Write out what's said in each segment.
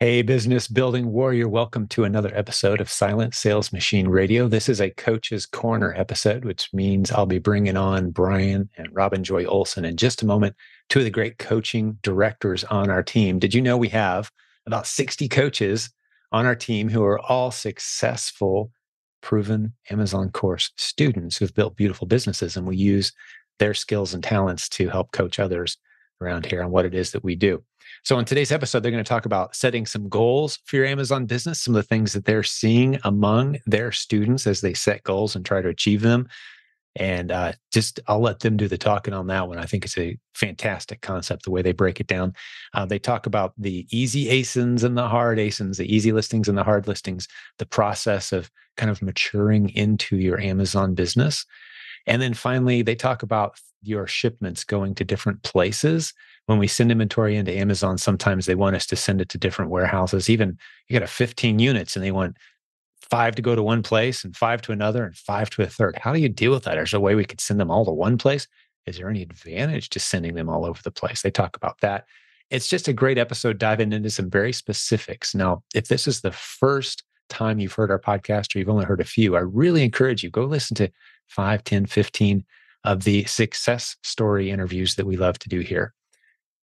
Hey, business building warrior. Welcome to another episode of Silent Sales Machine Radio. This is a Coach's Corner episode, which means I'll be bringing on Brian and Robin Joy Olson in just a moment, two of the great coaching directors on our team. Did you know we have about 60 coaches on our team who are all successful, proven Amazon course students who've built beautiful businesses, and we use their skills and talents to help coach others around here on what it is that we do. So in today's episode, they're going to talk about setting some goals for your Amazon business, some of the things that they're seeing among their students as they set goals and try to achieve them. And I'll let them do the talking on that one. I think it's a fantastic concept, the way they break it down. They talk about the easy ASINs and the hard ASINs, the easy listings and the hard listings, the process of kind of maturing into your Amazon business. And then finally, they talk about your shipments going to different places. When we send inventory into Amazon, sometimes they want us to send it to different warehouses. Even you got a 15 units and they want 5 to go to one place and 5 to another and 5 to a third. How do you deal with that? Is there a way we could send them all to one place? Is there any advantage to sending them all over the place? They talk about that. It's just a great episode diving into some very specifics. Now, if this is the first time you've heard our podcast or you've only heard a few, I really encourage you, go listen to 5, 10, 15 of the success story interviews that we love to do here.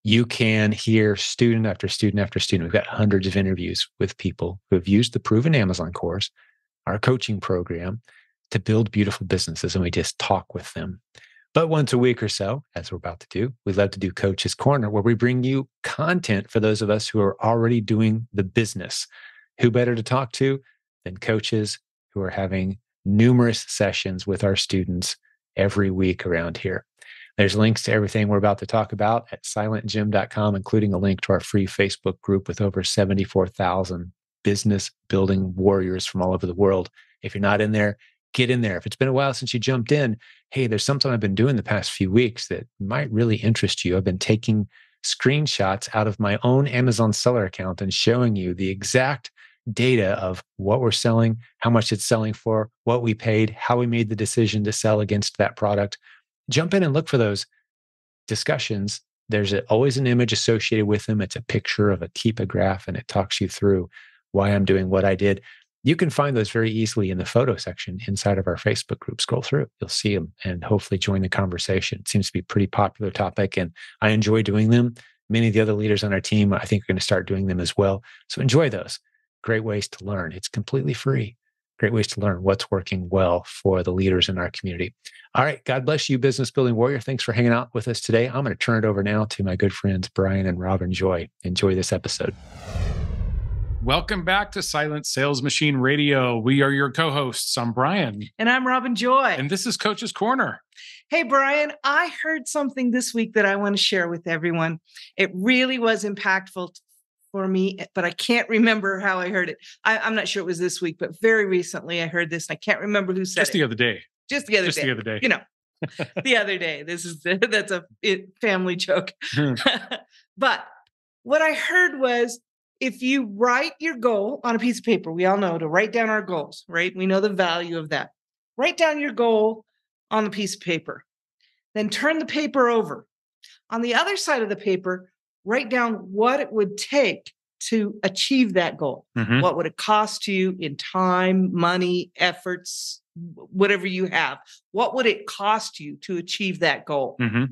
You can hear student after student after student. We've got hundreds of interviews with people who have used the proven Amazon course, our coaching program, to build beautiful businesses, and we just talk with them. But once a week or so, as we're about to do, we love to do Coach's Corner, where we bring you content for those of us who are already doing the business. Who better to talk to than coaches who are having numerous sessions with our students every week around here. There's links to everything we're about to talk about at silentjimdotcom, including a link to our free Facebook group with over 74,000 business building warriors from all over the world. If you're not in there, get in there. If it's been a while since you jumped in, hey, there's something I've been doing the past few weeks that might really interest you. I've been taking screenshots out of my own Amazon seller account and showing you the exact data of what we're selling, how much it's selling for, what we paid, how we made the decision to sell against that product. Jump in and look for those discussions. There's always an image associated with them. It's a picture of a graph, and it talks you through why I'm doing what I did. You can find those very easily in the photo section inside of our Facebook group. Scroll through, you'll see them, and hopefully join the conversation. It seems to be a pretty popular topic, and I enjoy doing them. Many of the other leaders on our team, I think, are going to start doing them as well. So enjoy those. Great ways to learn. It's completely free. Great ways to learn what's working well for the leaders in our community. All right. God bless you, business building warrior. Thanks for hanging out with us today. I'm going to turn it over now to my good friends, Brian and Robin Joy. Enjoy this episode. Welcome back to Silent Sales Machine Radio. We are your co-hosts. I'm Brian. And I'm Robin Joy. And this is Coach's Corner. Hey, Brian, I heard something this week that I want to share with everyone. It really was impactful for me, but I can't remember how I heard it. I'm not sure it was this week, but very recently I heard this, and I can't remember who said it. Just the other day. Just the other day. You know, the other day. That's a family joke. But what I heard was, if you write your goal on a piece of paper, we all know to write down our goals, right? We know the value of that. Write down your goal on the piece of paper. Then turn the paper over. On the other side of the paper, write down what it would take to achieve that goal. Mm-hmm. What would it cost you in time, money, efforts, whatever you have? What would it cost you to achieve that goal? Mm-hmm.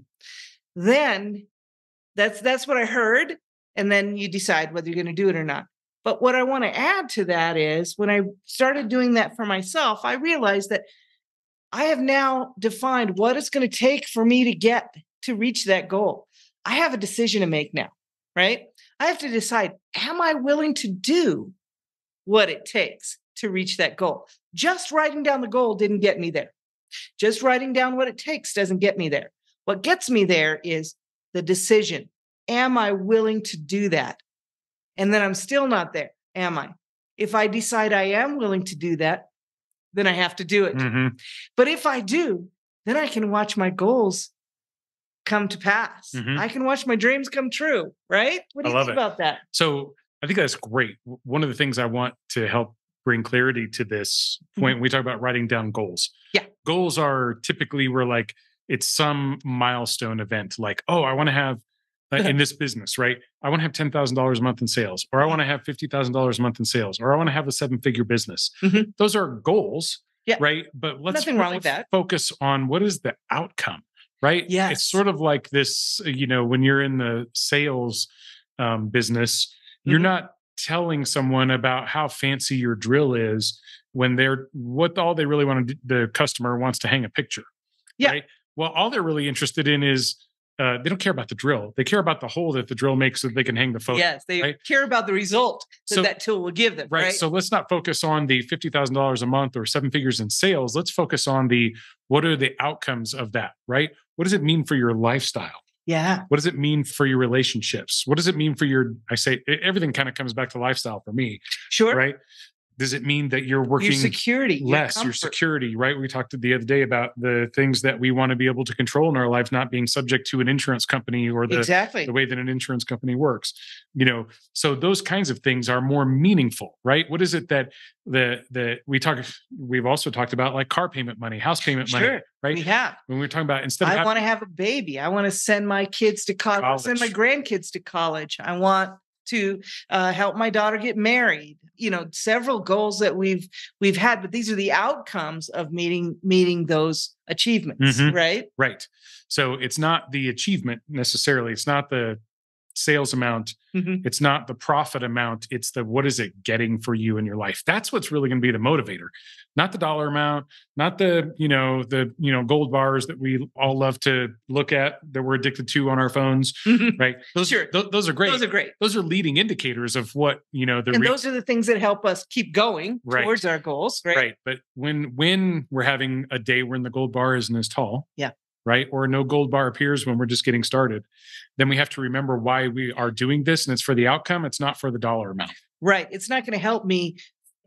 Then that's what I heard. And then you decide whether you're going to do it or not. But what I want to add to that is, when I started doing that for myself, I realized that I have now defined what it's going to take for me to reach that goal. I have a decision to make now, right? I have to decide, am I willing to do what it takes to reach that goal? Just writing down the goal didn't get me there. Just writing down what it takes doesn't get me there. What gets me there is the decision. Am I willing to do that? And then I'm still not there. Am I? If I decide I am willing to do that, then I have to do it. Mm-hmm. But if I do, then I can watch my goals come to pass. Mm-hmm. I can watch my dreams come true, right? What do you think about that? So I think that's great. One of the things I want to help bring clarity to this point, we talk about writing down goals. Yeah. Goals are typically, it's some milestone event, like, oh, I want to have in this business, right? I want to have $10,000 a month in sales, or I want to have $50,000 a month in sales, or I want to have a 7-figure business. Mhm. Those are goals, Yeah. right? But let's Nothing wrong with that. focus on what is the outcome, right? Yes. It's sort of like this, when you're in the sales business, you're Mhm. not telling someone about how fancy your drill is when all they really want to do, the customer wants to hang a picture. Yeah. Right. Well, all they're really interested in is they don't care about the drill. They care about the hole that the drill makes so that they can hang the photo. Yes, they right? care about the result that tool will give them. Right. Right. So let's not focus on the $50,000 a month or 7 figures in sales. Let's focus on what are the outcomes of that, right? What does it mean for your lifestyle? Yeah. What does it mean for your relationships? What does it mean for everything kind of comes back to lifestyle for me, Sure. right? Does it mean that you're working Your security, less, your security, right? We talked the other day about the things that we want to be able to control in our lives, not being subject to an insurance company or the way that an insurance company works. So those kinds of things are more meaningful, right? What is it that we've also talked about, like car payment money, house payment money, right? We have. When we're talking about I want to have a baby. I want to send my kids to college, send my grandkids to college. I want to help my daughter get married. Several goals that we've had, but these are the outcomes of meeting those achievements, right? Right. So it's not the achievement necessarily. It's not the sales amount. It's not the profit amount. It's what is it getting for you in your life? That's what's really going to be the motivator, not the dollar amount, not the gold bars that we all love to look at, that we're addicted to on our phones, right? Those are great. Those are great. Those are leading indicators of what, those are the things that help us keep going towards our goals, right? Right. But when we're having a day when the gold bar isn't as tall, yeah, right, or no gold bar appears when we're just getting started, then we have to remember why we are doing this, and it's for the outcome. It's not for the dollar amount. Right. It's not going to help me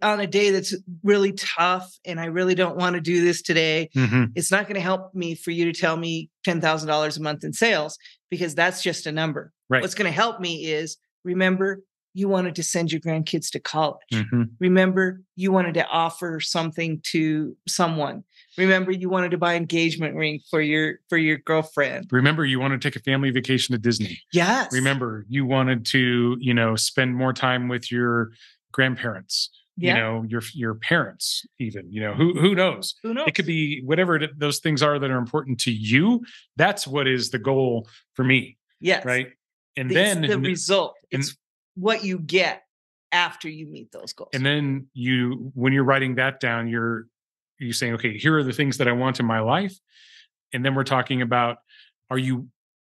on a day that's really tough and I really don't want to do this today. It's not going to help me for you to tell me $10,000 a month in sales, because that's just a number. Right. What's going to help me is, remember, you wanted to send your grandkids to college. Remember, you wanted to offer something to someone. Remember, you wanted to buy an engagement ring for your girlfriend. Remember, you wanted to take a family vacation to Disney. Yes. Remember, you wanted to, spend more time with your grandparents. Your parents, even. Who knows? Who knows? It could be whatever those things are that are important to you. That's what is the goal for me. Yes. Right. And then the result. It's what you get after you meet those goals. And then when you're writing that down, you're saying, okay, here are the things that I want in my life. And then we're talking about, are you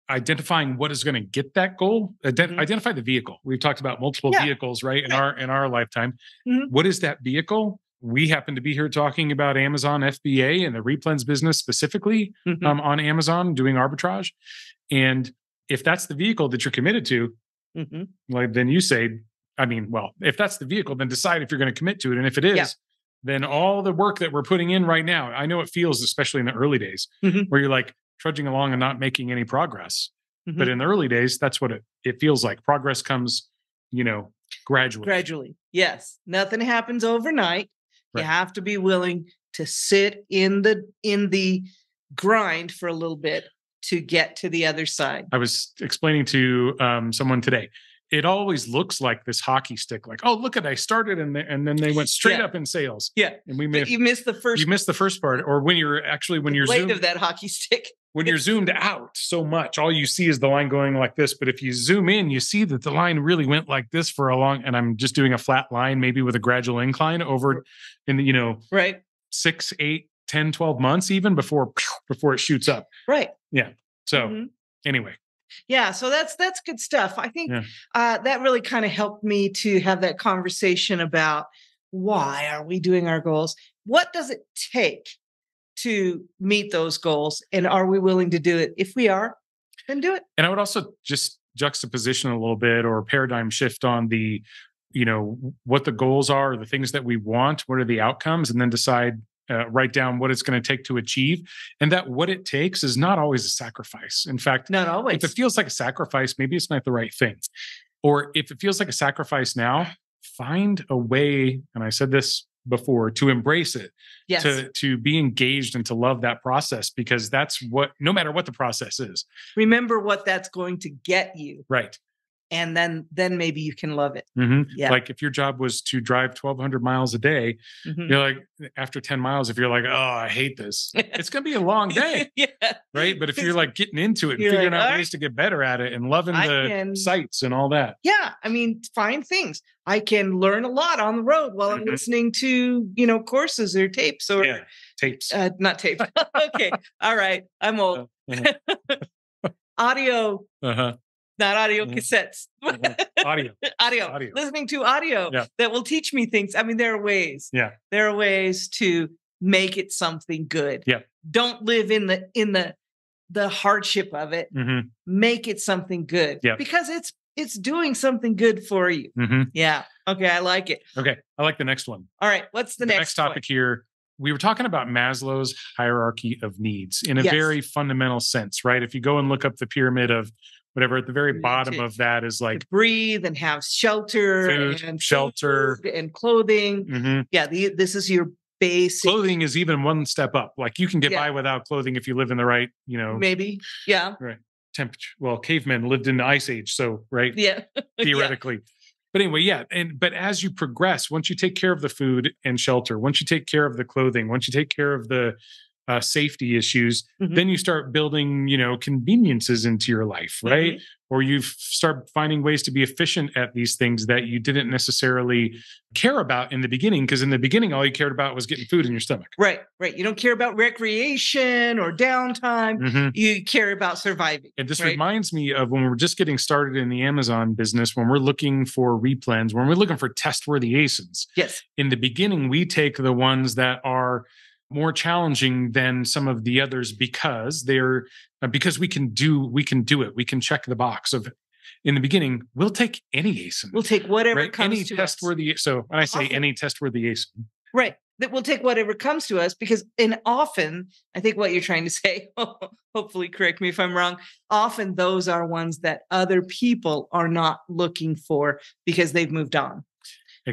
identifying what is going to get that goal? Identify the vehicle. We've talked about multiple vehicles, right? In our lifetime. What is that vehicle? We happen to be here talking about Amazon FBA and the replens business specifically on Amazon, doing arbitrage. And if that's the vehicle that you're committed to, then you say, if that's the vehicle, then decide if you're going to commit to it. And if it is, then all the work that we're putting in right now, I know it feels, especially in the early days, where you're like trudging along and not making any progress. But in the early days, that's what it feels like. Progress comes, gradually. Gradually. Yes. Nothing happens overnight. Right. You have to be willing to sit in the grind for a little bit to get to the other side. I was explaining to someone today, it always looks like this hockey stick, like, oh, look at, I started and then they went straight up in sales. Yeah. And you missed the first. You missed the first part. Or when you're blade of that hockey stick. When you're zoomed out so much, all you see is the line going like this. But if you zoom in, you see that the line really went like this for a long, and I'm just doing a flat line, maybe with a gradual incline over in the, right, 6, 8, 10, 12 months, even before it shoots up. Right. Yeah. So anyway. Yeah. So that's good stuff. I think that really kind of helped me to have that conversation about, why are we doing our goals? What does it take to meet those goals? And are we willing to do it? If we are, then do it. And I would also just juxtaposition a little bit, or paradigm shift on the, what the goals are, the things that we want, what are the outcomes, and then decide, write down what it's going to take to achieve. And that what it takes is not always a sacrifice. In fact, not always. If it feels like a sacrifice, maybe it's not the right thing. Or if it feels like a sacrifice now, find a way, and I said this before, to embrace it, Yes. to be engaged and to love that process, because that's what, no matter what the process is. Remember what that's going to get you. Right. And then maybe you can love it. Yeah. Like if your job was to drive 1,200 miles a day, you're like, after 10 miles, if you're like, oh, I hate this, it's going to be a long day. Right. But if you're like getting into it and figuring out ways to get better at it and loving the sights and all that. Yeah. I mean, fine things. I can learn a lot on the road while I'm listening to, courses or tapes or tapes. Not tapes. Okay. All right. I'm old. Audio. Not audio cassettes. Audio. Listening to audio that will teach me things. I mean, there are ways. Yeah. There are ways to make it something good. Yeah. Don't live in the hardship of it. Make it something good. Yeah. Because it's doing something good for you. Yeah. Okay. I like it. Okay. I like the next one. All right. What's the next topic here? We were talking about Maslow's hierarchy of needs in a very fundamental sense, right? If you go and look up the pyramid of whatever, at the very bottom of that is like to breathe and have shelter, food, and shelter, food and clothing. Yeah, this is your basic. Clothing is even one step up. Like you can get by without clothing if you live in the right, maybe, right, temperature. Well, cavemen lived in the ice age, so right, theoretically. But anyway, but as you progress, once you take care of the food and shelter, once you take care of the clothing, once you take care of the safety issues, then you start building, conveniences into your life, right? Or you start finding ways to be efficient at these things that you didn't necessarily care about in the beginning, because in the beginning, all you cared about was getting food in your stomach. Right. You don't care about recreation or downtime. You care about surviving. And this reminds me of when we're just getting started in the Amazon business, when we're looking for replens, when we're looking for test-worthy ASINs. Yes. In the beginning, we take the ones that are more challenging than some of the others because we can do it. We can check the box of. In the beginning, we'll take any ASIN. We'll take whatever comes any to test-worthy. us. So when I say any test-worthy ASIN, right, that we'll take whatever comes to us, because often, I think what you're trying to say, hopefully correct me if I'm wrong, often those are ones that other people are not looking for because they've moved on.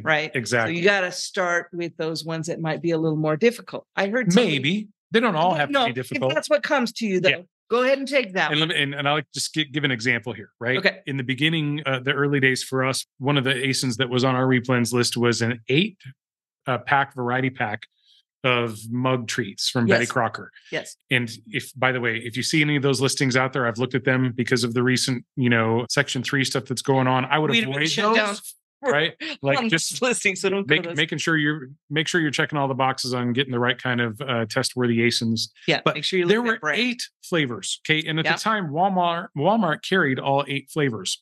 Right. Exactly. So you got to start with those ones that might be a little more difficult. I heard maybe they don't all have to be difficult. If that's what comes to you, though. Go ahead and take that. And I'll like just give an example here, right? Okay. In the beginning, the early days for us, one of the ASINs that was on our replens list was an 8-pack variety pack of mug treats from Betty Crocker. Yes. And by the way, if you see any of those listings out there, I've looked at them because of the recent, Section 3 stuff that's going on. I would avoid those. Right, like just listening, so don't making sure you're checking all the boxes on getting the right kind of test-worthy ASINs. Yeah, but make sure you there were 8 flavors. Okay, and at the time, Walmart carried all 8 flavors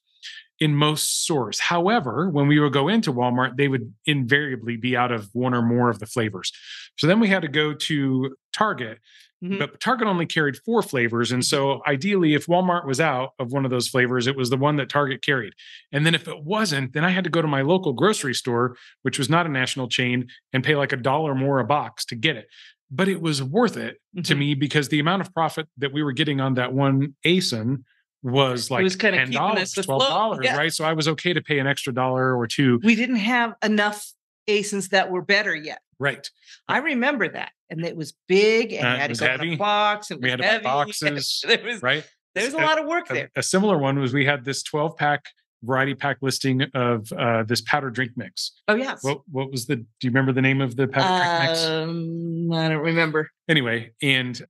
in most stores. However, when we would go into Walmart, they would invariably be out of one or more of the flavors. So then we had to go to Target. But Target only carried 4 flavors. And so ideally, if Walmart was out of one of those flavors, it was the one that Target carried. And then if it wasn't, then I had to go to my local grocery store, which was not a national chain, and pay like $1 more a box to get it. But it was worth it to me because the amount of profit that we were getting on that one ASIN was like $10, $12, right? So I was okay to pay an extra $1 or $2. We didn't have enough ASINs that were better yet. Right. I remember that. And it was big, and you had to go to the box. And we had heavy. Boxes. Right. There was a lot of work there. A similar one was we had this 12-pack variety pack listing of this powdered drink mix. Oh, yes. What was do you remember the name of the powdered drink mix? I don't remember. Anyway, and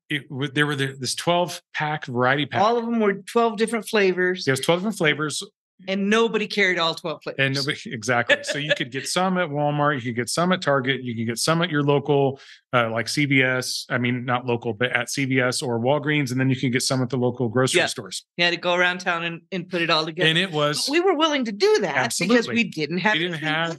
there were this 12-pack variety pack. All of them were 12 different flavors. There's 12 different flavors. And nobody carried all 12 flavors. And nobody, exactly. So you could get some at Walmart, you could get some at Target, you could get some at your local, like CVS. I mean, not local, but at CVS or Walgreens. And then you can get some at the local grocery stores. You had to go around town and put it all together. And it was. But we were willing to do that because we didn't have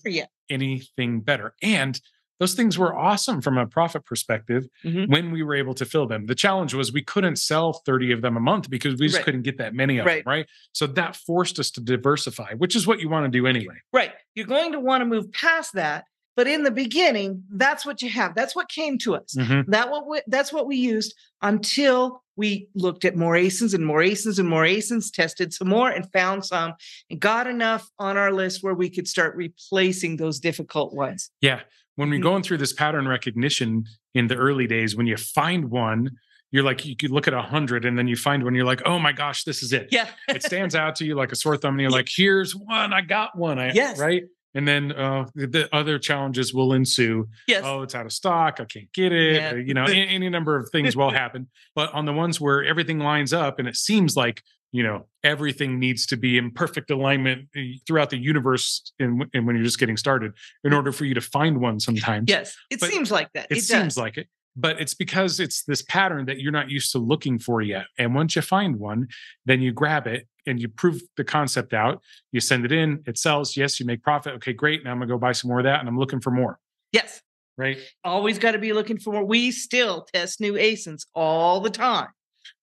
anything better. And those things were awesome from a profit perspective when we were able to fill them. The challenge was we couldn't sell 30 of them a month because we just couldn't get that many of them, right? So that forced us to diversify, which is what you want to do anyway. Right. You're going to want to move past that. But in the beginning, that's what you have. That's what came to us. That's what we used until we looked at more ASINs and more ASINs and more ASINs, tested some more and found some and got enough on our list where we could start replacing those difficult ones. Yeah. when we're Mhm. going through this pattern recognition in the early days, when you find one, you're like, you could look at 100 and then you find one, you're like, oh my gosh, this is it. Yeah. It stands out to you like a sore thumb, and you're Yeah. like, here's one, I got one. Yes. Right. And then the other challenges will ensue. Yes. Oh, it's out of stock. I can't get it. Yeah. You know, any number of things will happen. But on the ones where everything lines up and it seems like, you know, everything needs to be in perfect alignment throughout the universe, and when you're just getting started, in order for you to find one sometimes. Yes. It But seems like that. It seems does. like it. But it's because it's this pattern that you're not used to looking for yet. And once you find one, then you grab it and you prove the concept out. You send it in, it sells. Yes, you make profit. Okay, great. Now I'm going to go buy some more of that, and I'm looking for more. Yes. Right. Always got to be looking for more. We still test new ASINs all the time.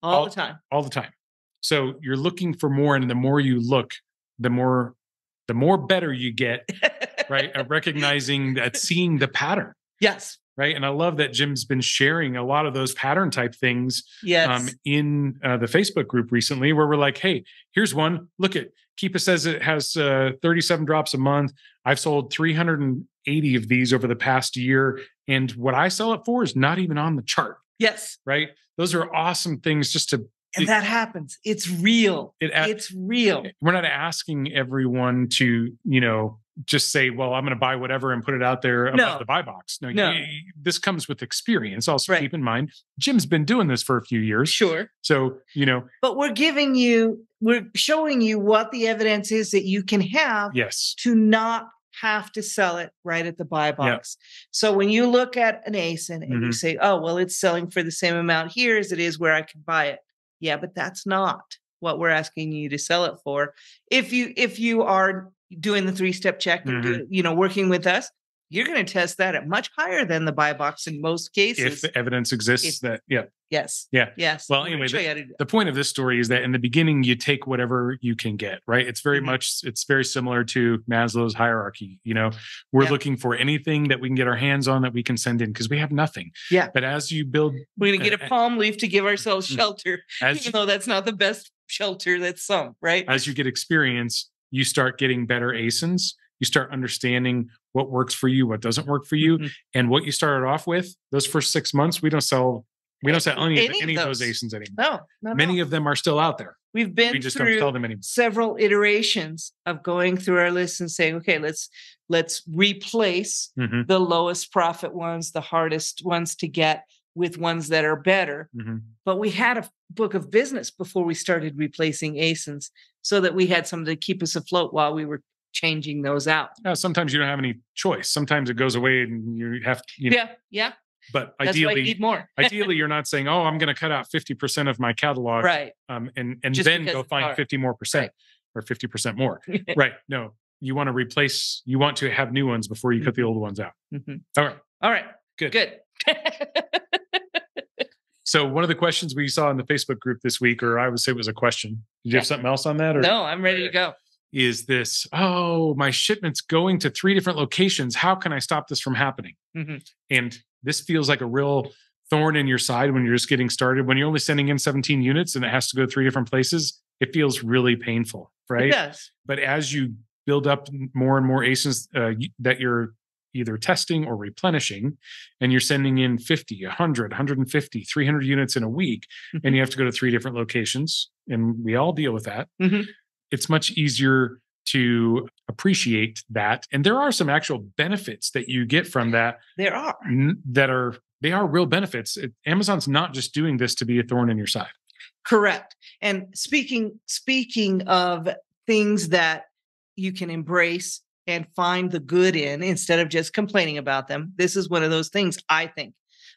All the time. All the time. So you're looking for more. And the more you look, the more better you get, right? At recognizing that, seeing the pattern. Yes. Right. And I love that Jim's been sharing a lot of those pattern type things Yes. In the Facebook group recently, where we're like, hey, here's one. Look at Keepa says it has 37 drops a month. I've sold 380 of these over the past year. And what I sell it for is not even on the chart. Yes. Right. Those are awesome things just to. And that happens. It's real. It's real. We're not asking everyone to, you know, just say, well, I'm going to buy whatever and put it out there above the buy box. No. This comes with experience. Also, keep in mind, Jim's been doing this for a few years. Sure. So, you know. But we're showing you what the evidence is that you can have to not have to sell it right at the buy box. Yep. So when you look at an ASIN and you say, oh, well, it's selling for the same amount here as it is where I can buy it. Yeah, but that's not what we're asking you to sell it for. If you are doing the 3-step check and working with us, you're going to test that at much higher than the buy box in most cases. If the evidence exists Yes. Yeah. Yes. Well, anyway, the point of this story is that in the beginning, you take whatever you can get, right? It's very it's very similar to Maslow's hierarchy. You know, we're looking for anything that we can get our hands on that we can send in because we have nothing. Yeah. But as you build. We're going to get a palm leaf to give ourselves shelter, even though that's not the best shelter. That's some, right? As you get experience, you start getting better ASINs. You start understanding what works for you, what doesn't work for you. And what you started off with, those first 6 months, we don't sell any of those ASINs anymore. No. Many of them are still out there. We just don't sell them anymore. Several iterations of going through our list and saying, okay, let's replace the lowest profit ones, the hardest ones to get, with ones that are better. But we had a book of business before we started replacing ASINs so that we had something to keep us afloat while we were changing those out. Sometimes you don't have any choice. Sometimes it goes away and you have to, Yeah. But that's ideally, why you need more. Ideally, you're not saying, "Oh, I'm going to cut out 50% of my catalog, right?" And then go find 50 more percent or 50% more, right? No, you want to replace. You want to have new ones before you cut the old ones out. All right, good. So one of the questions we saw in the Facebook group this week, or I would say it was a question. Did you have something else on that? Or? No, I'm ready to go. Is this, oh, my shipment's going to 3 different locations. How can I stop this from happening? And this feels like a real thorn in your side when you're just getting started. When you're only sending in 17 units and it has to go 3 different places, it feels really painful, right? It does. But as you build up more and more ASINs that you're either testing or replenishing, and you're sending in 50, 100, 150, 300 units in a week, and you have to go to 3 different locations, and we all deal with that. It's much easier to appreciate that. And there are some actual benefits that you get from that. There are. They are real benefits. Amazon's not just doing this to be a thorn in your side. Correct. And speaking of things that you can embrace and find the good in instead of just complaining about them, this is one of those things, I think,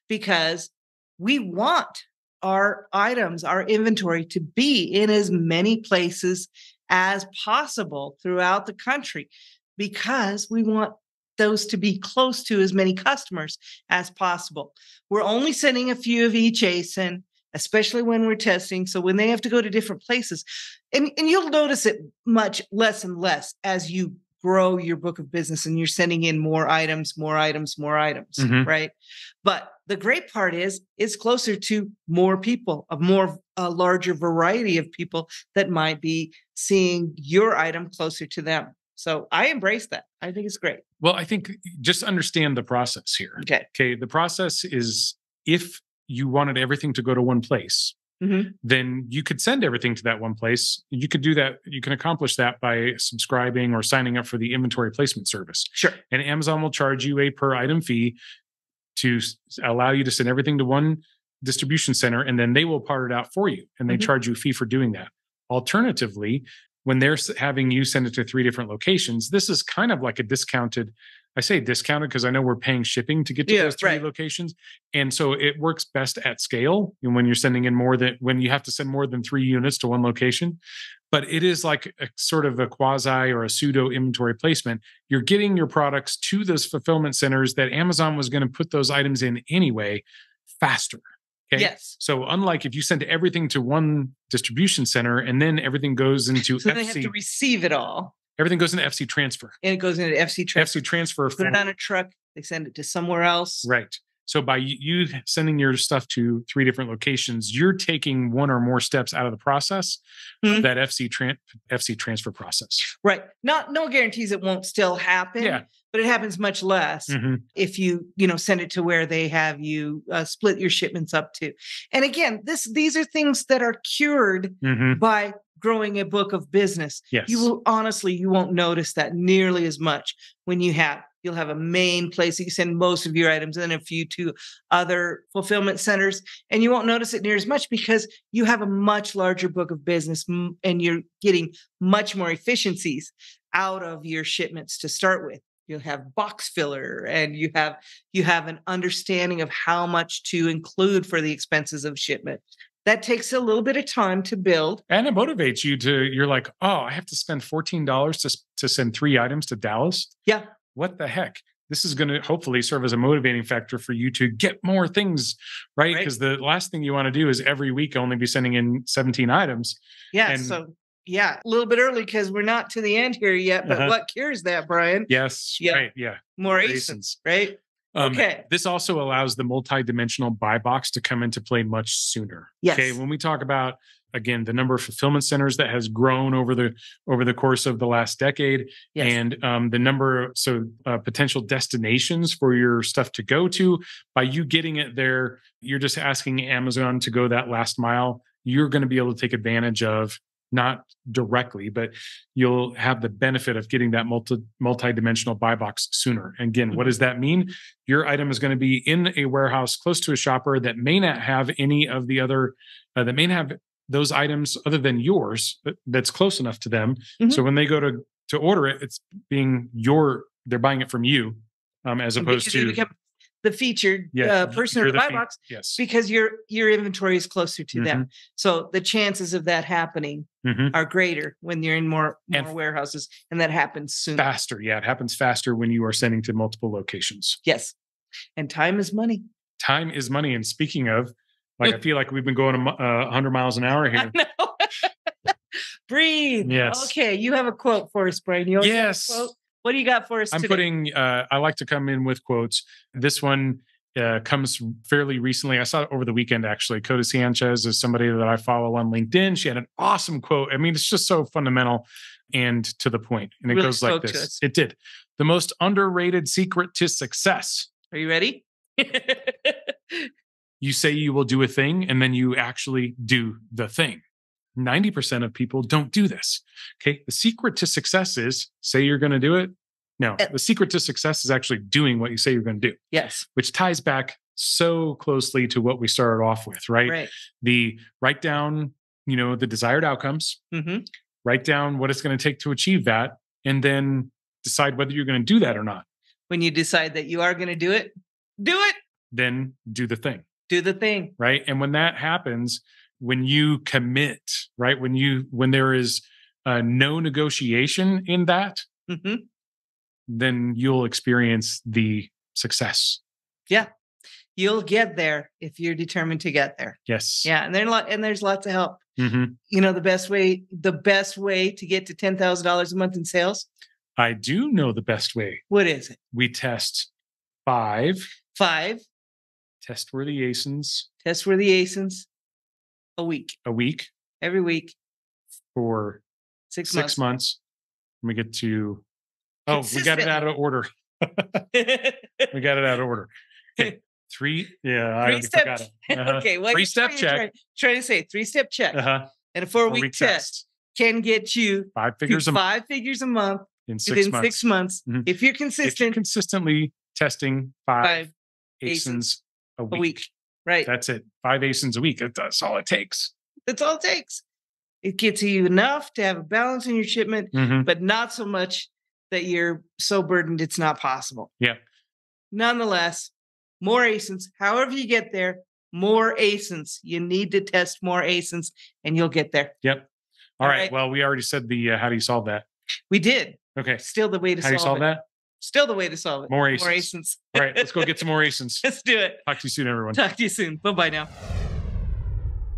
because we want our items, our inventory, to be in as many places as possible throughout the country, because we want those to be close to as many customers as possible. We're only sending a few of each ASIN, especially when we're testing. So when they have to go to different places, and you'll notice it much less and less as you grow your book of business and you're sending in more items, right? But the great part is it's closer to more people, a larger variety of people that might be seeing your item closer to them. So I embrace that. I think it's great. Well, I think just understand the process here. Okay. Okay. The process is if you wanted everything to go to one place, then you could send everything to that one place. You could do that. You can accomplish that by subscribing or signing up for the inventory placement service. Sure. And Amazon will charge you a per item fee to allow you to send everything to one distribution center, and then they will part it out for you. And they charge you a fee for doing that. Alternatively, when they're having you send it to 3 different locations, this is kind of like a discounted. I say discounted because I know we're paying shipping to get to those 3 locations. And so it works best at scale. And when you're sending in when you have to send more than 3 units to one location, but it is like a sort of a quasi or a pseudo inventory placement. You're getting your products to those fulfillment centers that Amazon was going to put those items in anyway faster. Okay. Yes. So unlike if you send everything to one distribution center and then everything goes into so FC, they have to receive it all. Everything goes into FC transfer. And it goes into FC transfer. FC transfer. Put it on a truck. They send it to somewhere else. Right. So by you sending your stuff to 3 different locations, you're taking 1 or more steps out of the process of that FC transfer process. Right. No guarantees it won't still happen. Yeah. But it happens much less if you send it to where they have you split your shipments up to. And again, these are things that are cured by growing a book of business. Yes. You won't notice that nearly as much when you'll have a main place that you send most of your items and then a few to other fulfillment centers. And you won't notice it near as much because you have a much larger book of business and you're getting much more efficiencies out of your shipments to start with. You'll have box filler and you have an understanding of how much to include for the expenses of shipment. That takes a little bit of time to build. And it motivates you you're like, oh, I have to spend $14 to send 3 items to Dallas. Yeah. What the heck? This is going to hopefully serve as a motivating factor for you to get more things, right? Because the last thing you want to do is every week only be sending in 17 items. Yeah. A little bit early because we're not to the end here yet. But what cures that, Brian? Yes. Yeah. Right. Yeah. More ASINs, right? Okay. This also allows the multi-dimensional buy box to come into play much sooner. Yes. Okay. When we talk about, again, the number of fulfillment centers that has grown over the course of the last decade, and the number of potential destinations for your stuff to go to, by you getting it there, you're just asking Amazon to go that last mile. You're going to be able to take advantage of, not directly, but you'll have the benefit of getting that multi-dimensional buy box sooner. And again, what does that mean? Your item is going to be in a warehouse close to a shopper that may not have any of the other, that may have those items other than yours, that's close enough to them. So when they go to order it, it's they're buying it from you, as opposed to the featured person in the buy box, because your inventory is closer to them. So the chances of that happening are greater when you're in more warehouses, and that happens sooner. Faster. Yeah, it happens faster when you are sending to multiple locations. Yes. And time is money. Time is money. And speaking of, I feel like we've been going 100 miles an hour here. I know. Breathe. Yes. Okay. You have a quote for us, Brian. You have a quote? What do you got for us today? I like to come in with quotes. This one comes fairly recently. I saw it over the weekend, actually. Coda Sanchez is somebody that I follow on LinkedIn. She had an awesome quote. I mean, it's just so fundamental and to the point. And it really goes like this. It did. The most underrated secret to success. Are you ready? You say you will do a thing, and then you actually do the thing. 90% of people don't do this. Okay. The secret to success is say you're going to do it. No, the secret to success is actually doing what you say you're going to do. Yes. Which ties back so closely to what we started off with, right? Right. Write down, the desired outcomes, write down what it's going to take to achieve that, and then decide whether you're going to do that or not. When you decide that you are going to do it, then do the thing. Do the thing. Right. And when that happens, when you commit, right? When there is no negotiation in that, then you'll experience the success. Yeah. You'll get there if you're determined to get there. Yes. Yeah. And there's lots of help. The best way to get to $10,000 a month in sales. I do know the best way. What is it? We test 5 test-worthy ASINs a week. Every week. For 6 months. And we get to Oh, we got it out of order. We got it out of order. Okay. I already forgot it. Okay. Well, 3-step check. Trying to say 3-step check. And a 4-week test can get you 5 figures a month. 5 figures a month In within 6 6 months. Mhm. If you're If you're consistent, consistently testing 5 ASINs ASINs a a week. week. Right. That's it. 5 ASINs a week. That's all it takes. That's all it takes. It gets you enough to have a balance in your shipment, Mhm. but not so much that you're so burdened it's not possible. Yeah. Nonetheless, more ASINs. However you get there, more ASINs. You need to test more ASINs and you'll get there. Yep. All right. Well, we already said the how do you solve that? We did. Okay. Still the way to How do you solve it. that? Still the way to solve it. More More ASINs. ASINs. All right. Let's go get some more ASINs. Let's do it. Talk to you soon, everyone. Talk to you soon. Bye-bye now.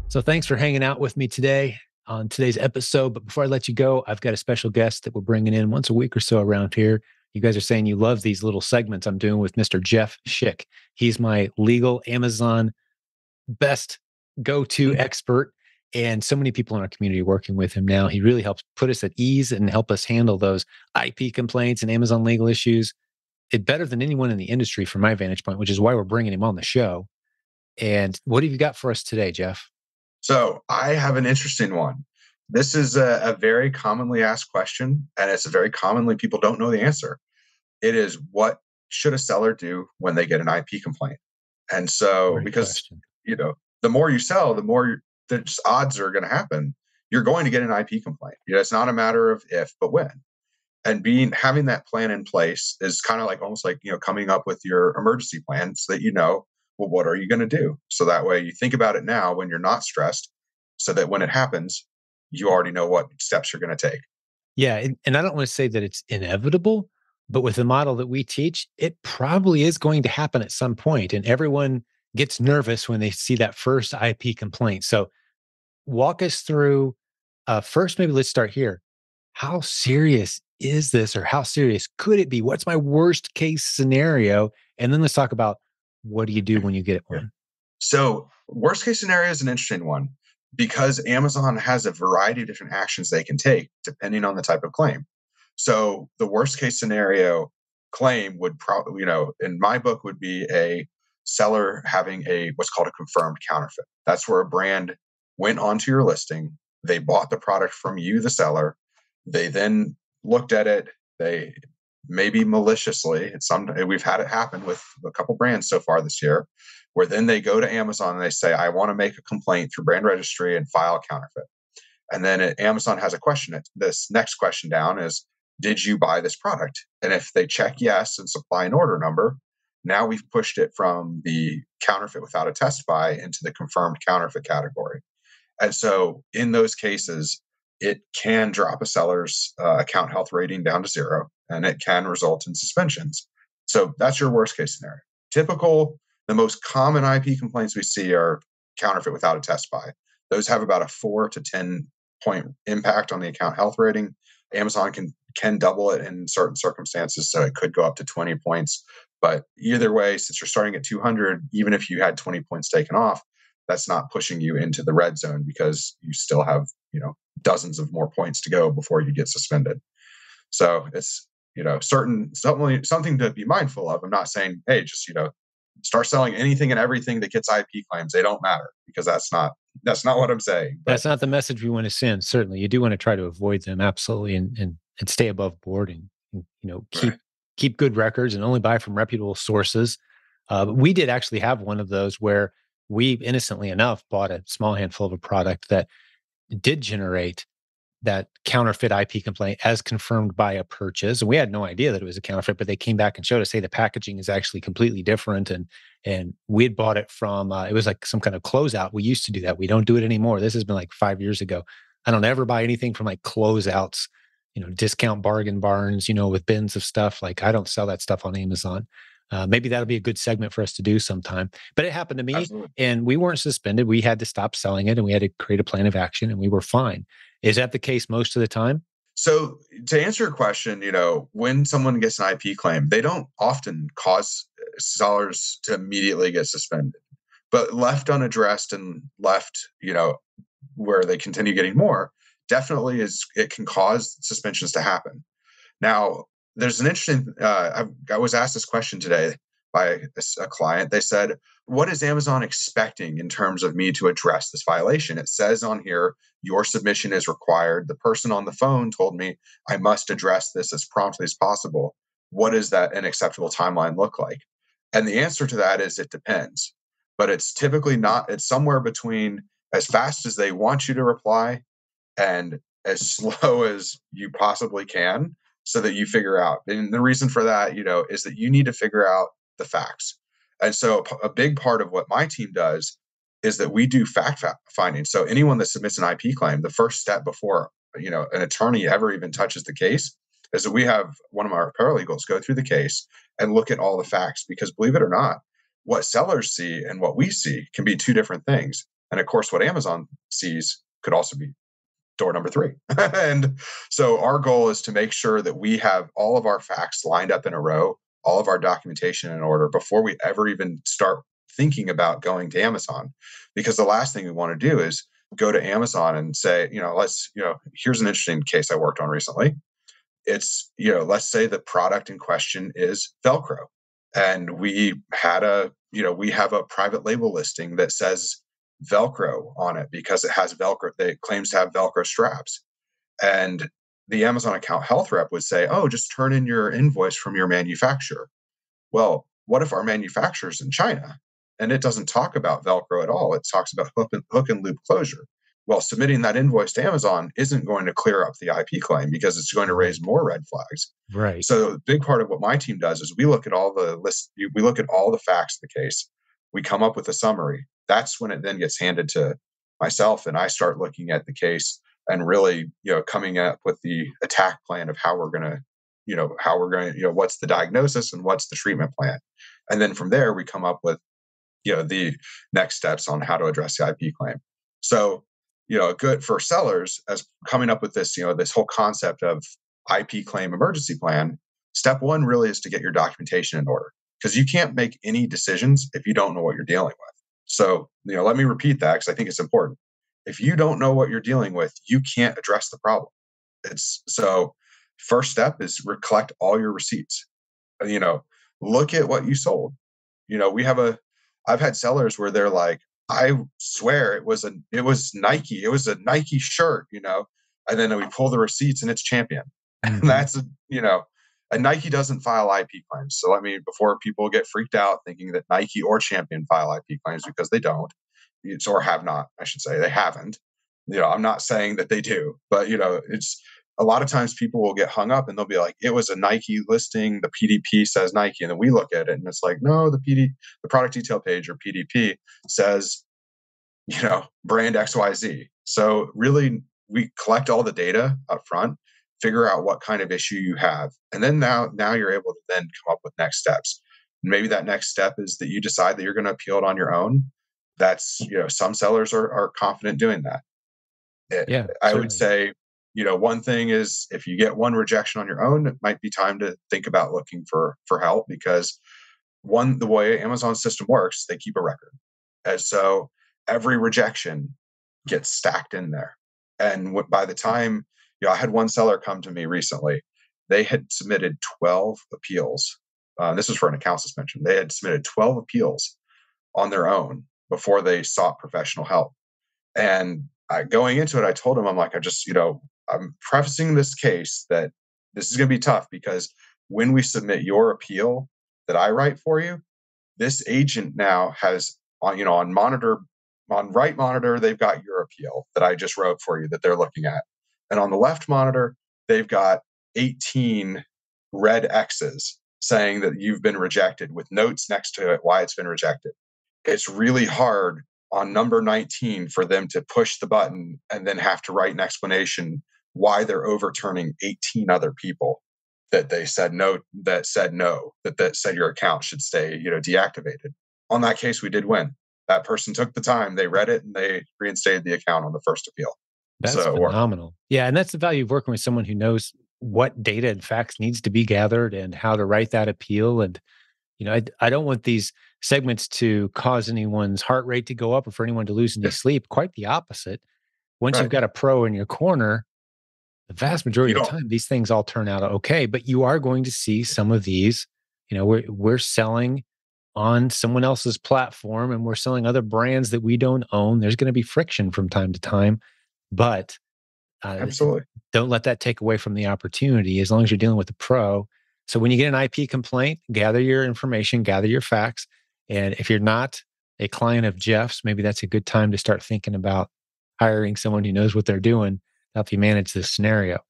So thanks for hanging out with me today on today's episode. But before I let you go, I've got a special guest that we're bringing in once a week or so around here. You guys are saying you love these little segments I'm doing with Mr. Jeff Schick. He's my legal Amazon best go-to expert. And so many people in our community are working with him now. He really helps put us at ease and help us handle those IP complaints and Amazon legal issues better than anyone in the industry from my vantage point, which is why we're bringing him on the show. And what have you got for us today, Jeff? So I have an interesting one. This is a very commonly asked question, and it's a very commonly people don't know the answer. It is, what should a seller do when they get an IP complaint? And so, Great because question. the more you sell, the more the odds are going to happen. You're going to get an IP complaint. It's not a matter of if, but when. And having that plan in place is kind of like almost like coming up with your emergency plan so that well, what are you going to do? So that way you think about it now when you're not stressed, so that when it happens, you already know what steps you're going to take. Yeah. And I don't want to say that it's inevitable, but with the model that we teach, it probably is going to happen at some point. And everyone gets nervous when they see that first IP complaint. So walk us through first, maybe let's start here. How serious is this, or how serious could it be? What's my worst case scenario? And then let's talk about what do you do when you get one? So worst case scenario is an interesting one because Amazon has a variety of different actions they can take depending on the type of claim. So the worst case scenario claim would probably, in my book, would be a seller having what's called a confirmed counterfeit. That's where a brand went onto your listing. They bought the product from you, the seller. They then looked at it. They maybe maliciously, we've had it happen with a couple brands so far this year, where then they go to Amazon and they say, I want to make a complaint through brand registry and file a counterfeit. And then Amazon has a question. This next question down is, did you buy this product? And if they check yes and supply an order number, now we've pushed it from the counterfeit without a test buy into the confirmed counterfeit category. And so in those cases, it can drop a seller's account health rating down to 0, and it can result in suspensions. So that's your worst case scenario. The most common IP complaints we see are counterfeit without a test buy. Those have about a 4 to 10 point impact on the account health rating. Amazon can double it in certain circumstances, so it could go up to 20 points. But either way, since you're starting at 200, even if you had 20 points taken off, that's not pushing you into the red zone because you still have, dozens of more points to go before you get suspended. So it's, something to be mindful of. I'm not saying, hey, just, start selling anything and everything that gets IP claims. They don't matter, because that's not what I'm saying. That's not the message we want to send. Certainly, you do want to try to avoid them, absolutely, and stay above board and keep good records and only buy from reputable sources. We did actually have one of those where we, innocently enough, bought a small handful of a product that did generate that counterfeit IP complaint as confirmed by a purchase. And we had no idea that it was a counterfeit, but they came back and showed us, hey, the packaging is actually completely different. And we had bought it from, it was like some kind of closeout. We used to do that. We don't do it anymore. This has been like 5 years ago. I don't ever buy anything from like closeouts, discount bargain barns, with bins of stuff. Like, I don't sell that stuff on Amazon. Maybe that'll be a good segment for us to do sometime. But it happened to me. Absolutely. And we weren't suspended. We had to stop selling it and we had to create a plan of action and we were fine. Is that the case most of the time? So to answer your question, when someone gets an IP claim, they don't often cause sellers to immediately get suspended, but left unaddressed and left, where they continue getting more, definitely it can cause suspensions to happen. Now, there's an interesting, I was asked this question today by a client. They said, what is Amazon expecting in terms of me to address this violation? It says on here, your submission is required. The person on the phone told me I must address this as promptly as possible. What does that an acceptable timeline look like? And the answer to that is it depends. But it's typically not, it's somewhere between as fast as they want you to reply and as slow as you possibly can, so that you figure out. And the reason for that, is that you need to figure out the facts. And so a big part of what my team does is that we do fact finding. So anyone that submits an IP claim, the first step before, an attorney ever even touches the case is that we have one of our paralegals go through the case and look at all the facts, because believe it or not, what sellers see and what we see can be two different things. And of course, what Amazon sees could also be door number 3. And so our goal is to make sure that we have all of our facts lined up in a row, all of our documentation in order before we ever even start thinking about going to Amazon. Because the last thing we want to do is go to Amazon and say, here's an interesting case I worked on recently. It's, let's say the product in question is Velcro. And we have a private label listing that says Velcro on it because it has Velcro. It claims to have Velcro straps. And the Amazon account health rep would say, oh, just turn in your invoice from your manufacturer. Well, what if our manufacturer's in China and it doesn't talk about Velcro at all? It talks about hook and loop closure. Well, submitting that invoice to Amazon isn't going to clear up the IP claim because it's going to raise more red flags. Right. So a big part of what my team does is we look at all the facts of the case. We come up with a summary. That's when it then gets handed to myself, and I start looking at the case and really, coming up with the attack plan of how we're going to, what's the diagnosis and what's the treatment plan. And then from there, we come up with, the next steps on how to address the IP claim. So, good for sellers as coming up with this, this whole concept of IP claim emergency plan. Step 1 really is to get your documentation in order, because you can't make any decisions if you don't know what you're dealing with. So, let me repeat that because I think it's important. If you don't know what you're dealing with, you can't address the problem. First step is collect all your receipts. Look at what you sold. I've had sellers where they're like, I swear it was Nike. It was a Nike shirt, and then we pull the receipts and it's Champion. Mm-hmm. And that's, and Nike doesn't file IP claims. So, before people get freaked out thinking that Nike or Champion file IP claims, because they don't, or have not, I should say, they haven't. I'm not saying that they do, but, it's a lot of times people will get hung up and they'll be like, it was a Nike listing. The PDP says Nike. And then we look at it and it's like, no, the product detail page or PDP says, brand XYZ. So really, we collect all the data up front, figure out what kind of issue you have. And then now you're able to then come up with next steps. And maybe that next step is that you decide that you're going to appeal it on your own. That's, some sellers are confident doing that. I would say, one thing is if you get one rejection on your own, it might be time to think about looking for help, because the way Amazon's system works, they keep a record. And so every rejection gets stacked in there. And by the time, I had one seller come to me recently, they had submitted 12 appeals. This was for an account suspension. They had submitted 12 appeals on their own before they sought professional help. And going into it, I told him, I'm like, I'm prefacing this case that this is going to be tough, because when we submit your appeal that I write for you, this agent now has on right monitor, they've got your appeal that I just wrote for you that they're looking at. And on the left monitor, they've got 18 red X's saying that you've been rejected with notes next to it why it's been rejected. It's really hard on number 19 for them to push the button and then have to write an explanation why they're overturning 18 other people that they said no, that said your account should stay, deactivated. On that case, we did win. That person took the time, they read it, and they reinstated the account on the first appeal. That's phenomenal. Yeah. And that's the value of working with someone who knows what data and facts needs to be gathered and how to write that appeal. And, I don't want these segments to cause anyone's heart rate to go up or for anyone to lose any sleep. Quite the opposite. Once you've got a pro in your corner, the vast majority You of the don't. time, these things all turn out okay, but you are going to see some of these, we're selling on someone else's platform and we're selling other brands that we don't own. There's going to be friction from time to time, but uh, Absolutely. don't let that take away from the opportunity as long as you're dealing with a pro. So when you get an IP complaint, gather your information, gather your facts. And if you're not a client of Jeff's, maybe that's a good time to start thinking about hiring someone who knows what they're doing to help you manage this scenario.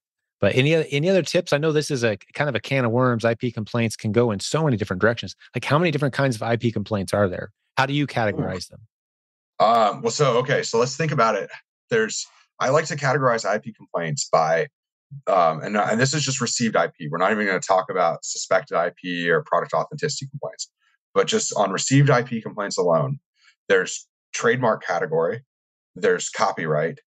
But any other tips? I know this is a kind of a can of worms. IP complaints can go in so many different directions. Like how many different kinds of IP complaints are there? How do you Ooh. categorize them? So let's think about it. I like to categorize IP complaints by, and this is just received IP. We're not even going to talk about suspected IP or product authenticity complaints, but just on received IP complaints alone, there's trademark category, there's copyright,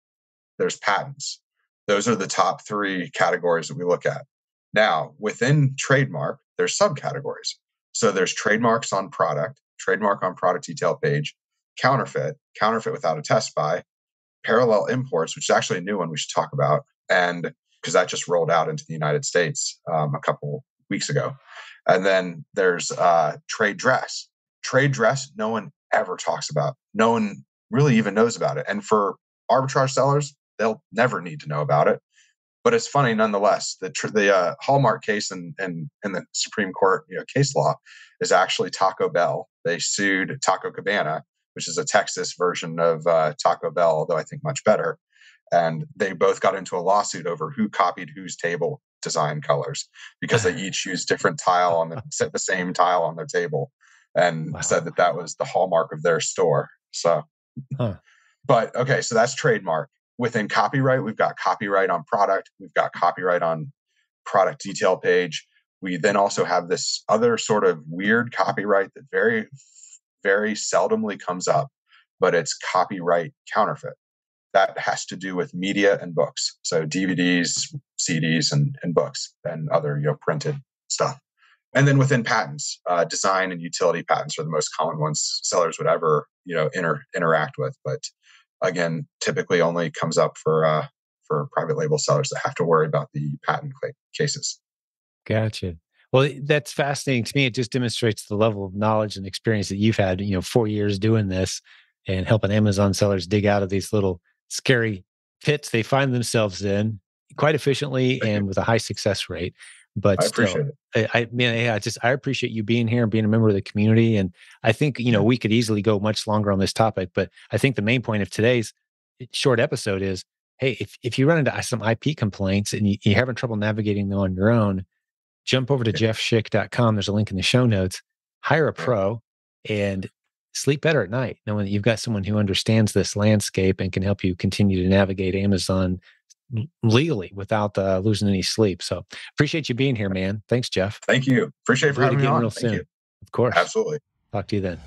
there's patents. Those are the top three categories that we look at. Now, within trademark, there's subcategories. So there's trademarks on product, trademark on product detail page, counterfeit, counterfeit without a test by, parallel imports, which is actually a new one we should talk about, and because that just rolled out into the United States a couple weeks ago. And then there's trade dress. Trade dress, no one ever talks about. No one really even knows about it. And for arbitrage sellers, they'll never need to know about it. But it's funny nonetheless. The Hallmark case in the Supreme Court case law is actually Taco Bell. They sued Taco Cabana, which is a Texas version of Taco Bell, although I think much better. And they both got into a lawsuit over who copied whose table design colors because they each used different tile on the same tile on their table, and said that was the hallmark of their store. So, but okay, so that's trademark. Within copyright, we've got copyright on product, we've got copyright on product detail page. We then also have this other sort of weird copyright that very, very seldomly comes up, but it's copyright counterfeit. That has to do with media and books. So DVDs, CDs, and books and other printed stuff. And then within patents, design and utility patents are the most common ones sellers would ever interact with. But again, typically only comes up for private label sellers that have to worry about the patent cases. Gotcha. Well, that's fascinating to me. It just demonstrates the level of knowledge and experience that you've had, 4 years doing this and helping Amazon sellers dig out of these little scary pits they find themselves in quite efficiently and with a high success rate. But I still, appreciate it. I appreciate you being here and being a member of the community. And I think, we could easily go much longer on this topic, but I think the main point of today's short episode is, hey, if you run into some IP complaints and you're having trouble navigating them on your own, jump over to jeffschick.com. There's a link in the show notes. Hire a pro and sleep better at night, knowing that you've got someone who understands this landscape and can help you continue to navigate Amazon legally without losing any sleep. So appreciate you being here, man. Thanks, Jeff. Thank you. Appreciate it for having me on. Real soon. Of course. Absolutely. Talk to you then.